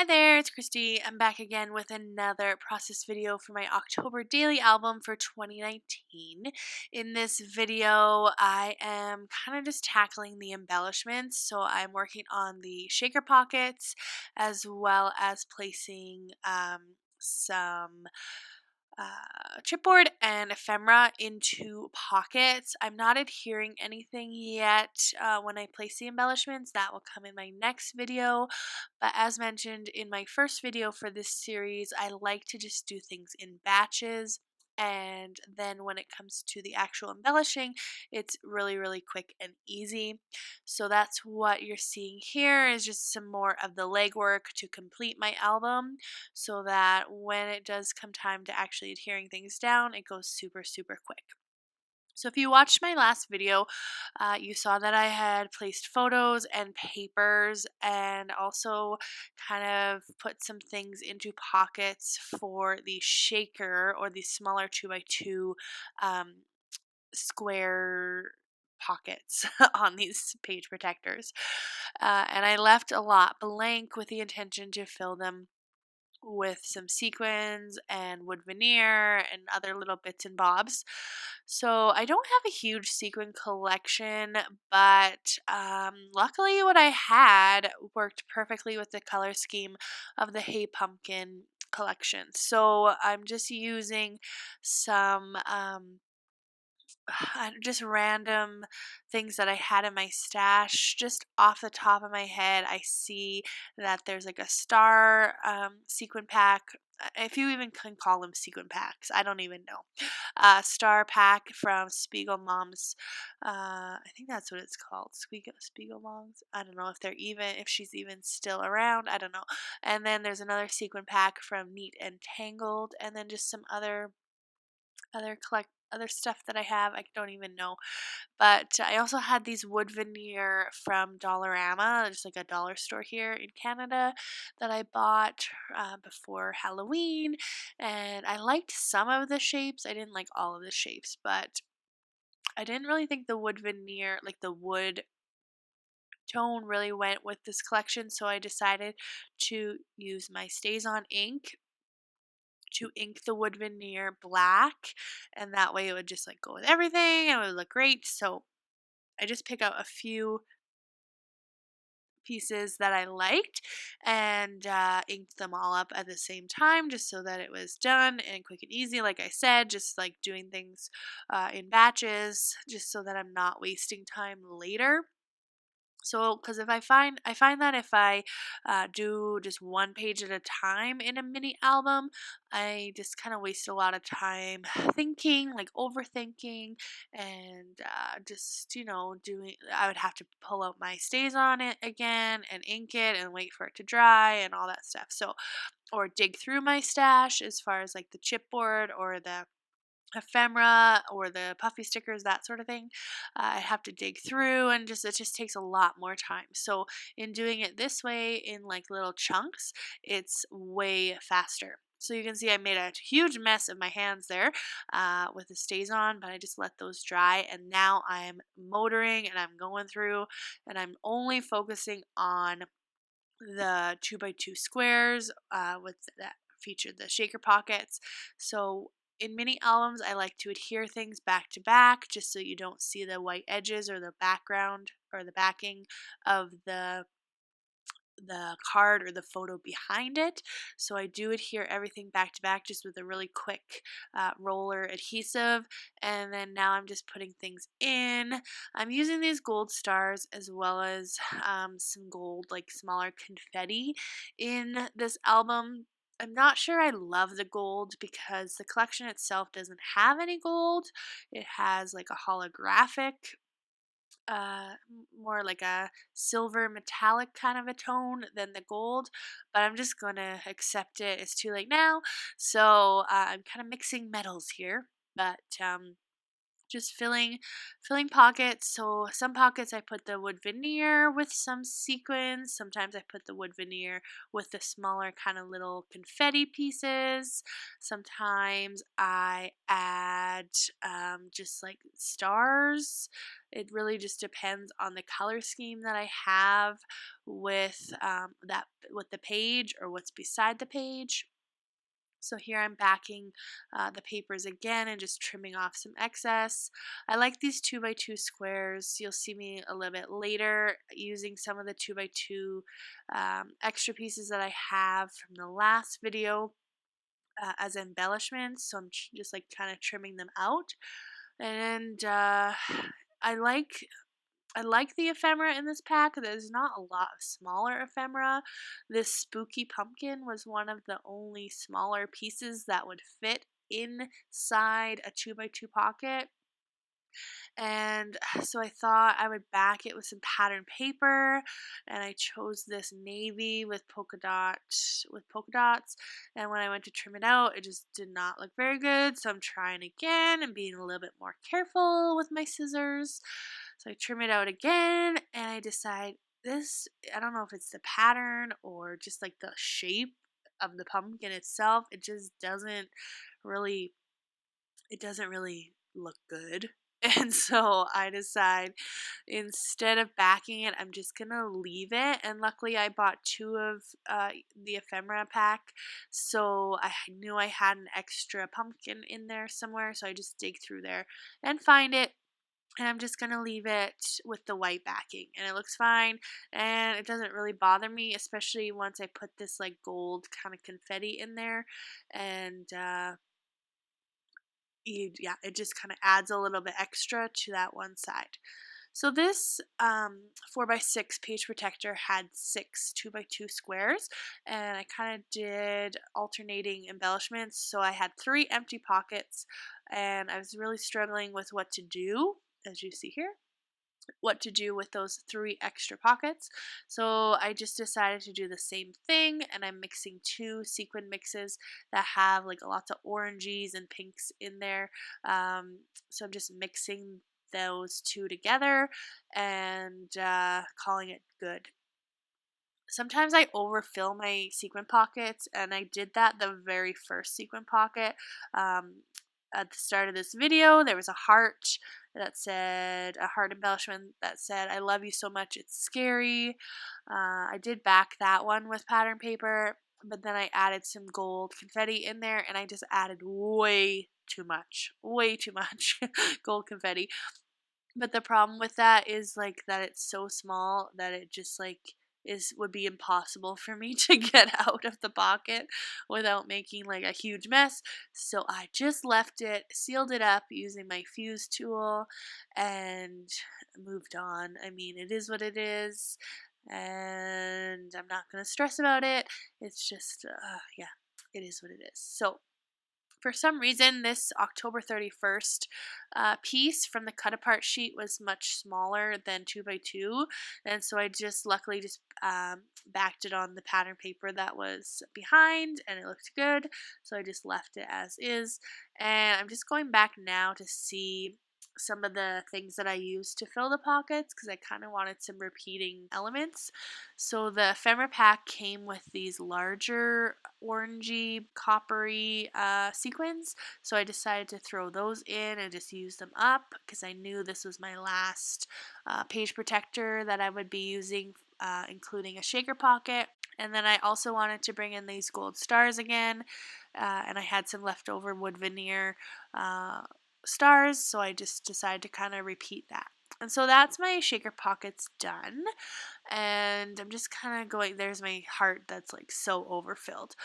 Hi there, it's Christy. I'm back again with another process video for my October daily album for 2019. In this video, I am kind of just tackling the embellishments. So I'm working on the shaker pockets as well as placing some chipboard and ephemera into pockets. I'm not adhering anything yet when I place the embellishments. That will come in my next video. But as mentioned in my first video for this series, I like to just do things in batches. And then when it comes to the actual embellishing, it's really, really quick and easy. So that's what you're seeing here is just some more of the legwork to complete my album so that when it does come time to actually adhering things down, it goes super, super quick. So if you watched my last video, you saw that I had placed photos and papers and also kind of put some things into pockets for the shaker or the smaller 2x2 um, square pockets on these page protectors. And I left a lot blank with the intention to fill them with some sequins and wood veneer and other little bits and bobs. So I don't have a huge sequin collection, but luckily what I had worked perfectly with the color scheme of the Hey Pumpkin collection. So I'm just using some just random things that I had in my stash. Just off the top of my head, I see that there's like a star sequin pack. If you even can call them sequin packs, I don't even know. Star pack from Spiegel Moms. I think that's what it's called. Spiegel Moms. I don't know if she's even still around. I don't know. And then there's another sequin pack from Neat and Tangled, and then just some other stuff that I have. I don't even know. But I also had these wood veneer from Dollarama, just like a dollar store here in Canada, that I bought before Halloween. And I liked some of the shapes. I didn't like all of the shapes, but I didn't really think the wood veneer, like the wood tone, really went with this collection. So I decided to use my StazOn ink to ink the wood veneer black, and that way it would just like go with everything and it would look great. So I just pick out a few pieces that I liked and inked them all up at the same time just so that it was done and quick and easy. Like I said, just like doing things in batches just so that I'm not wasting time later. So, because if I find that if I do just one page at a time in a mini album, I just kind of waste a lot of time thinking, like overthinking, and just doing. I would have to pull out my stays on it again and ink it and wait for it to dry and all that stuff. So, or dig through my stash as far as like the chipboard or the ephemera or the puffy stickers, that sort of thing. I have to dig through and it just takes a lot more time. So in doing it this way in like little chunks, it's way faster. So you can see I made a huge mess of my hands there with the StazOn, but I just let those dry, and now I'm motoring and I'm going through and I'm only focusing on the 2x2 squares with that featured the shaker pockets. So in mini albums, I like to adhere things back to back just so you don't see the white edges or the background or the backing of the card or the photo behind it. So I do adhere everything back to back just with a really quick roller adhesive. And then now I'm just putting things in. I'm using these gold stars as well as some gold, like smaller confetti in this album. I'm not sure I love the gold because the collection itself doesn't have any gold. It has like a holographic more like a silver metallic kind of a tone than the gold, but I'm just gonna accept it. It's too late now, so I'm kind of mixing metals here, but just filling pockets. So some pockets I put the wood veneer with some sequins. Sometimes I put the wood veneer with the smaller kind of little confetti pieces. Sometimes I add just like stars. It really just depends on the color scheme that I have with with the page or what's beside the page. So here I'm backing the papers again and just trimming off some excess. I like these 2x2 squares. You'll see me a little bit later using some of the 2x2 extra pieces that I have from the last video as embellishments. So I'm just like kind of trimming them out. And I like I like the ephemera in this pack. There's not a lot of smaller ephemera. This spooky pumpkin was one of the only smaller pieces that would fit inside a 2x2 pocket. And so I thought I would back it with some pattern paper, and I chose this navy with polka dots. And when I went to trim it out, it just did not look very good. So I'm trying again and being a little bit more careful with my scissors. So I trim it out again, and I decide I don't know if it's the pattern or just like the shape of the pumpkin itself. Really, it doesn't really look good. And so I decide instead of backing it, I'm just going to leave it. And luckily I bought two of the ephemera pack. So I knew I had an extra pumpkin in there somewhere. So I just dig through there and find it. And I'm just going to leave it with the white backing. And it looks fine. And it doesn't really bother me, especially once I put this like gold kind of confetti in there. And it just kind of adds a little bit extra to that one side. So this 4x6 page protector had 6 2x2 squares, and I kind of did alternating embellishments. So I had 3 empty pockets, and I was really struggling with what to do, as you see here, what to do with those 3 extra pockets. So I just decided to do the same thing, and I'm mixing 2 sequin mixes that have like lots of oranges and pinks in there. So I'm just mixing those 2 together and calling it good. Sometimes I overfill my sequin pockets, and I did that the very first sequin pocket. At the start of this video, there was a heart embellishment that said, "I love you so much, it's scary." I did back that one with pattern paper, but then I added some gold confetti in there, and I just added way too much gold confetti. But the problem with that is like that it's so small that it just like would be impossible for me to get out of the pocket without making like a huge mess. So I just left it, sealed it up using my fuse tool, and moved on. I mean, it is what it is, and I'm not going to stress about it. It's just yeah, it is what it is. So for some reason, this October 31st piece from the cut apart sheet was much smaller than 2x2, and so I just luckily just backed it on the pattern paper that was behind, and it looked good, so I just left it as is. And I'm just going back now to see some of the things that I used to fill the pockets because I kind of wanted some repeating elements. So the ephemera pack came with these larger orangey, coppery sequins, so I decided to throw those in and just use them up because I knew this was my last page protector that I would be using, including a shaker pocket. And then I also wanted to bring in these gold stars again, and I had some leftover wood veneer stars, so I just decided to kind of repeat that. And so that's my shaker pockets done, and I'm just kind of going, there's my heart that's like so overfilled.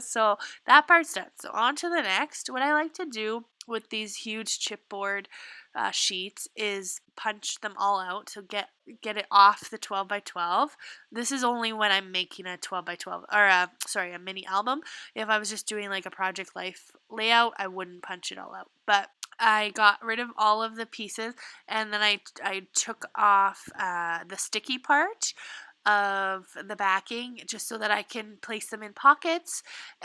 So that part's done. So on to the next. What I like to do with these huge chipboard sheets is punch them all out, so get it off the 12x12. This is only when I'm making a 12x12 or a mini album. If I was just doing like a Project Life layout, I wouldn't punch it all out, but I got rid of all of the pieces, and then I took off the sticky part of the backing just so that I can place them in pockets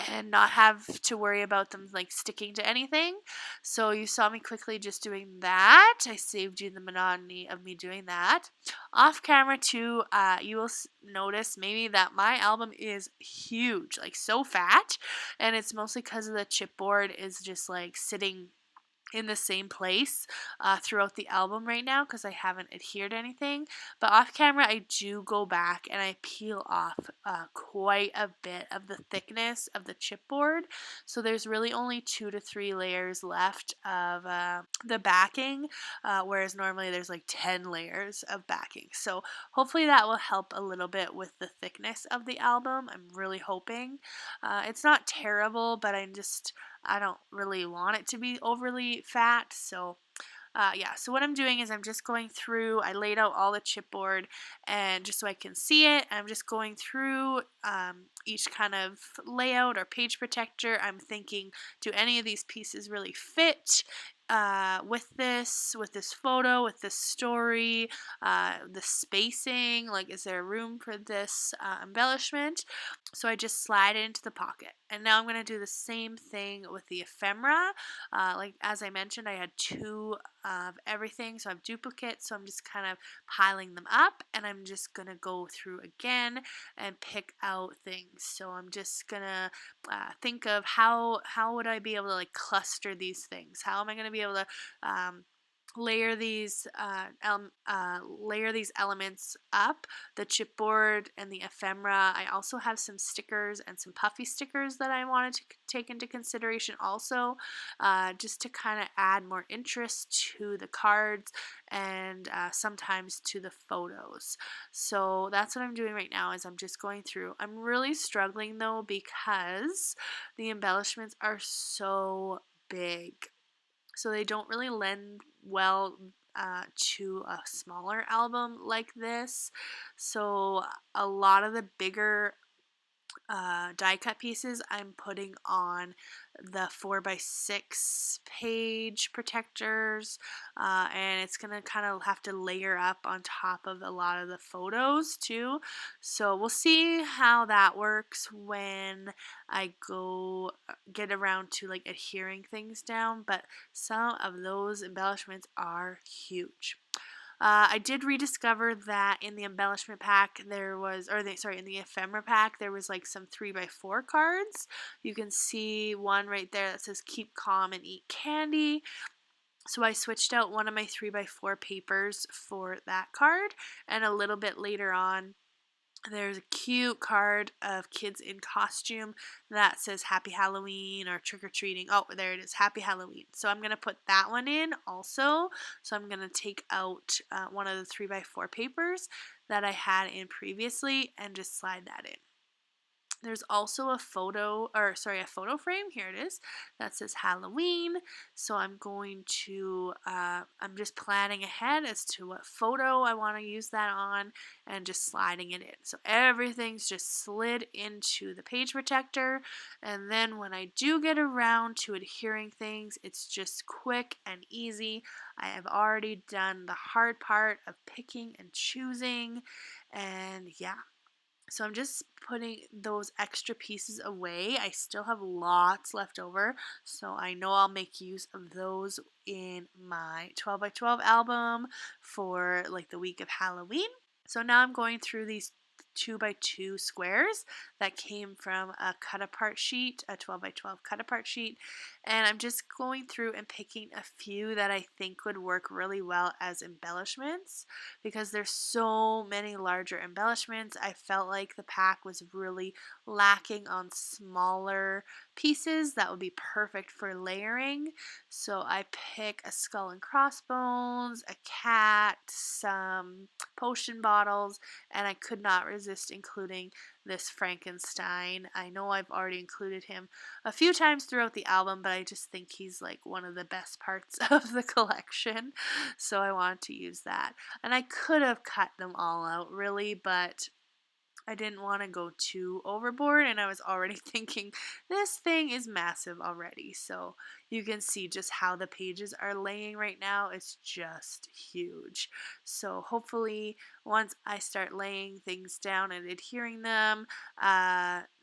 and not have to worry about them like sticking to anything. So you saw me quickly just doing that. I saved you the monotony of me doing that. Off camera too, you will notice maybe that my album is huge, like so fat, and it's mostly because of the chipboard is just like sitting in the same place throughout the album right now because I haven't adhered anything. But off camera, I do go back and I peel off quite a bit of the thickness of the chipboard. So there's really only 2 to 3 layers left of the backing, whereas normally there's like 10 layers of backing. So hopefully that will help a little bit with the thickness of the album. I'm really hoping. It's not terrible, but I don't really want it to be overly fat, so yeah, so what I'm doing is I'm just going through, I laid out all the chipboard and just so I can see it, I'm just going through each kind of layout or page protector. I'm thinking, do any of these pieces really fit with this photo, with this story, the spacing, like is there room for this embellishment? So I just slide it into the pocket. And now I'm going to do the same thing with the ephemera. Like as I mentioned, I had 2 of everything, so I have duplicates, so I'm just kind of piling them up, and I'm just going to go through again and pick out things. So I'm just going to think of how would I be able to like cluster these things? How am I going to be able to layer these elements up, the chipboard and the ephemera. I also have some stickers and some puffy stickers that I wanted to take into consideration also, just to kind of add more interest to the cards and sometimes to the photos. So that's what I'm doing right now is I'm just going through. I'm really struggling though because the embellishments are so big. So they don't really lend well to a smaller album like this. So a lot of the bigger die cut pieces I'm putting on the 4x6 page protectors, and it's gonna kind of have to layer up on top of a lot of the photos too. So we'll see how that works when I go get around to like adhering things down, but some of those embellishments are huge. I did rediscover that in the embellishment pack there was, in the ephemera pack there was like some 3x4 cards. You can see one right there that says keep calm and eat candy. So I switched out one of my 3x4 papers for that card, and a little bit later on there's a cute card of kids in costume that says Happy Halloween or trick or treating. Oh, there it is, Happy Halloween. So I'm going to put that one in also. So I'm going to take out one of the 3x4 papers that I had in previously and just slide that in. There's also a photo frame, here it is, that says Halloween. So I'm going to, I'm just planning ahead as to what photo I want to use that on and just sliding it in. So everything's just slid into the page protector. And then when I do get around to adhering things, it's just quick and easy. I have already done the hard part of picking and choosing, and yeah. So I'm just putting those extra pieces away. I still have lots left over, so I know I'll make use of those in my 12x12 album for like the week of Halloween. So now I'm going through these 2x2 squares that came from a cut apart sheet, a 12x12 cut apart sheet, and I'm just going through and picking a few that I think would work really well as embellishments because there's so many larger embellishments. I felt like the pack was really lacking on smaller pieces that would be perfect for layering. So I pick a skull and crossbones, a cat, some potion bottles, and I could not resist including this Frankenstein. I know I've already included him a few times throughout the album, but I just think he's like one of the best parts of the collection, so I wanted to use that. And I could have cut them all out really, but I didn't want to go too overboard, and I was already thinking this thing is massive already. So you can see just how the pages are laying right now. It's just huge. So hopefully once I start laying things down and adhering them,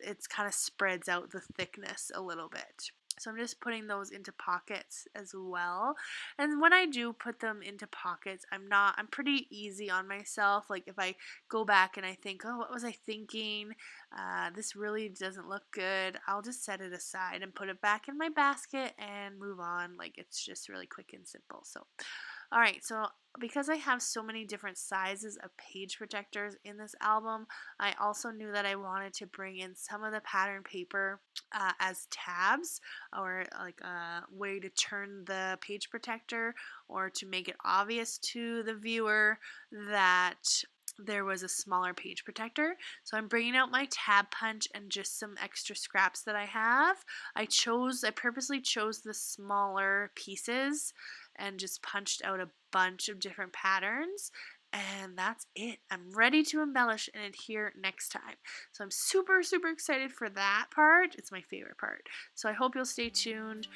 it's kind of spreads out the thickness a little bit. So I'm just putting those into pockets as well. And when I do put them into pockets, I'm pretty easy on myself. Like if I go back and I think, oh, what was I thinking? This really doesn't look good. I'll just set it aside and put it back in my basket and move on. Like it's just really quick and simple. So all right, so because I have so many different sizes of page protectors in this album, I also knew that I wanted to bring in some of the pattern paper as tabs, or like a way to turn the page protector, or to make it obvious to the viewer that there was a smaller page protector. So I'm bringing out my tab punch and just some extra scraps that I have. I purposely chose the smaller pieces and just punched out a bunch of different patterns. And that's it. I'm ready to embellish and adhere next time. So I'm super, super excited for that part. It's my favorite part. So I hope you'll stay tuned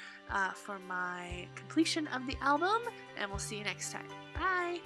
for my completion of the album, and we'll see you next time. Bye!